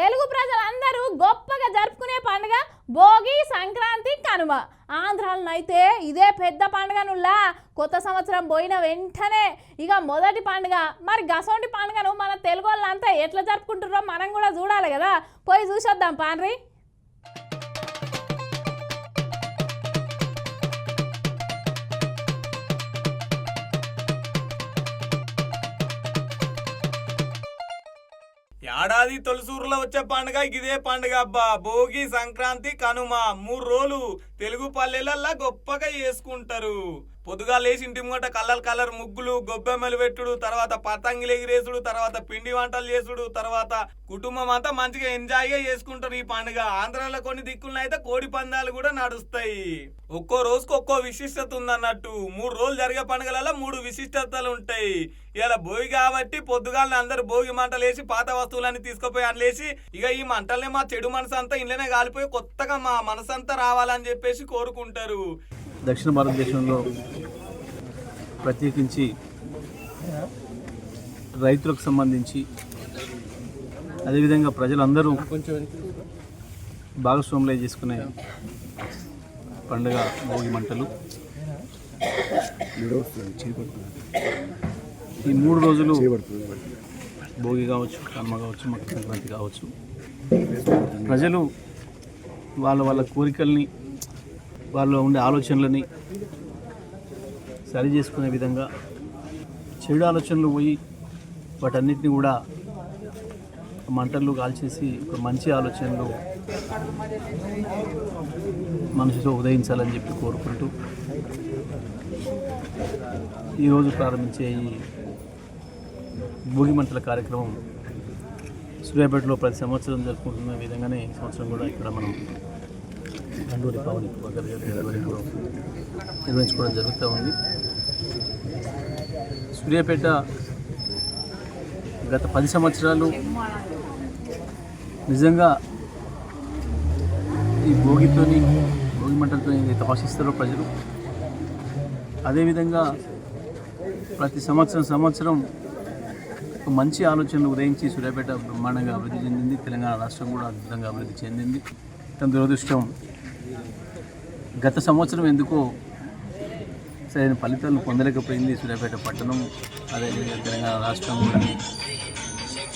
తెలుగు ప్రజలందరూ గొప్పగా జరుపుకునే పండుగ భోగి, సంక్రాంతి, కనుమ. ఆంధ్రాలో అయితే ఇదే పెద్ద పండుగనుల్లా కొత్త సంవత్సరం పోయిన వెంటనే ఇక మొదటి పండుగ. మరి గసోంటి పండుగను మన తెలుగు వాళ్ళంతా ఎట్లా జరుపుకుంటున్నారో మనం కూడా చూడాలి కదా. పోయి చూసొద్దాం పాండ్రి. ఏడాది తొలిసూరులో వచ్చే పండుగ ఇదే పండుగ అబ్బా. భోగి, సంక్రాంతి, కనుమ 3 రోజులు తెలుగు పల్లెలల్లా గొప్పగా చేసుకుంటారు. పొద్దుగా లేచి ఇంటి ముంగట కలర్ ముగ్గులు, గొబ్బెమ్మలు పెట్టుడు, తర్వాత పతంగిలు ఎగిరేసుడు, తర్వాత పిండి వంటలు చేసుడు, తర్వాత కుటుంబం అంతా మంచిగా ఎంజాయ్గా చేసుకుంటారు ఈ పండుగ. ఆంధ్రాలో కొన్ని దిక్కులను అయితే కోడి పందాలు కూడా నడుస్తాయి. ఒక్కో రోజుకు ఒక్కో విశిష్టత ఉందన్నట్టు. 3 రోజులు జరిగే పండుగలలో 3 విశిష్టతలు ఉంటాయి. ఇలా భోగి కాబట్టి పొద్దుగాలని అందరు భోగి మంటలు వేసి పాత వస్తువులన్నీ తీసుకుపోయి అందులేసి ఇక ఈ మంటల్ని మా చెడు మనసు అంతా ఇంట్లోనే కాలిపోయి కొత్తగా మా మనసంతా రావాలని చెప్పేసి కోరుకుంటారు. దక్షిణ భారతదేశంలో ప్రత్యేకించి రైతులకు సంబంధించి అదేవిధంగా ప్రజలందరూ భాగస్వాములై చేసుకునే పండుగ భోగి మంటలు. ఈ 3 రోజులు భోగి కావచ్చు, కనుమ కావచ్చు, మకర సంక్రాంతి కావచ్చు, ప్రజలు వాళ్ళ కోరికల్ని, వాళ్ళలో ఉండే ఆలోచనలని సరి చేసుకునే విధంగా చెడు ఆలోచనలు పోయి వాటన్నిటిని కూడా మంటల్లో కాల్చేసి ఒక మంచి ఆలోచనలు మనసుతో ఉదయించాలని చెప్పి కోరుకుంటూ ఈరోజు ప్రారంభించే ఈ భోగి మంటల కార్యక్రమం సూర్యాపేటలో ప్రతి సంవత్సరం జరుపుకుంటున్న విధంగానే ఈ సంవత్సరం కూడా ఇక్కడ మనం గండూరి పవన్ నిర్వహించుకోవడం జరుగుతూ ఉంది. సూర్యాపేట గత 10 సంవత్సరాలు నిజంగా ఈ భోగి మంటలతో తపస్సిస్తారో ప్రజలు. అదేవిధంగా ప్రతి సంవత్సరం ఒక మంచి ఆలోచనలు ఉదయించి సూర్యాపేట బ్రహ్మాండంగా అభివృద్ధి చెందింది. తెలంగాణ రాష్ట్రం కూడా అద్భుతంగా అభివృద్ధి చెందింది. తన దురదృష్టం గత సంవత్సరం ఎందుకో సరైన ఫలితాలను పొందలేకపోయింది సూర్యాపేట పట్టణం, అదేవిధంగా తెలంగాణ రాష్ట్రం కూడా.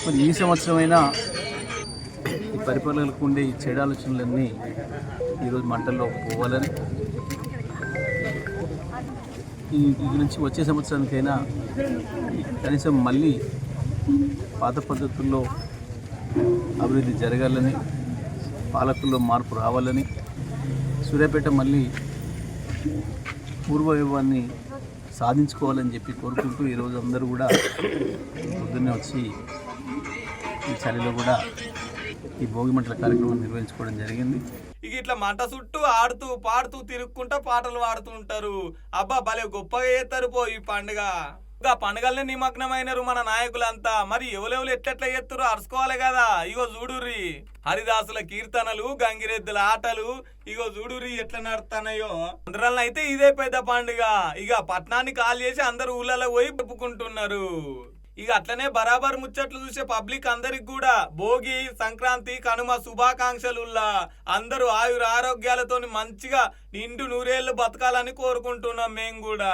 మరి ఈ సంవత్సరమైనా ఈ పరిపాలనలకు ఉండే ఈ చెడు ఆలోచనలన్నీ ఈరోజు మంటల్లో పోవాలని, ఈ నుంచి వచ్చే సంవత్సరానికైనా కనీసం మళ్ళీ పాత పద్ధతుల్లో అభివృద్ధి జరగాలని, పాలకుల్లో మార్పు రావాలని, సూర్యాపేట మళ్ళీ పూర్వవైభవాన్ని సాధించుకోవాలని చెప్పి కోరుకుంటూ ఈరోజు అందరూ కూడా పొద్దున్నే వచ్చి ఈ చలిలో కూడా ఈ భోగి మంటల కార్యక్రమం నిర్వహించుకోవడం జరిగింది. ఇక ఇట్లా మంట చుట్టూ ఆడుతూ పాడుతూ తిరుక్కుంటా పాటలు పాడుతూ ఉంటారు. అబ్బా భలే గొప్పగా చేస్తారు ఈ పండుగ. పండుగల్ని నిమగ్నమైనరు మన నాయకులంతా. మరి ఎవరెవరు ఎట్లెట్లా చేస్తారు అరుచుకోవాలి కదా. ఇగో చూడుర్రి హరిదాసుల కీర్తనలు, గంగిరెద్దుల ఆటలు, ఇగో చూడుర్రి ఎట్లా నడుతున్నాయో. అందరూ అయితే ఇదే పెద్ద పండుగ. ఇక పట్నాన్ని కాల్ చేసి అందరు ఊళ్ళలో పోయి చెప్పుకుంటున్నారు. ఇక అట్లనే బరాబర్ ముచ్చట్లు చూసే పబ్లిక్ అందరికి కూడా భోగి, సంక్రాంతి, కనుమ శుభాకాంక్షలుల్లా. అందరూ ఆయుర ఆరోగ్యాలతో మంచిగా నిండు 100 ఏళ్ళు బతకాలని కోరుకుంటున్నాం మేము కూడా.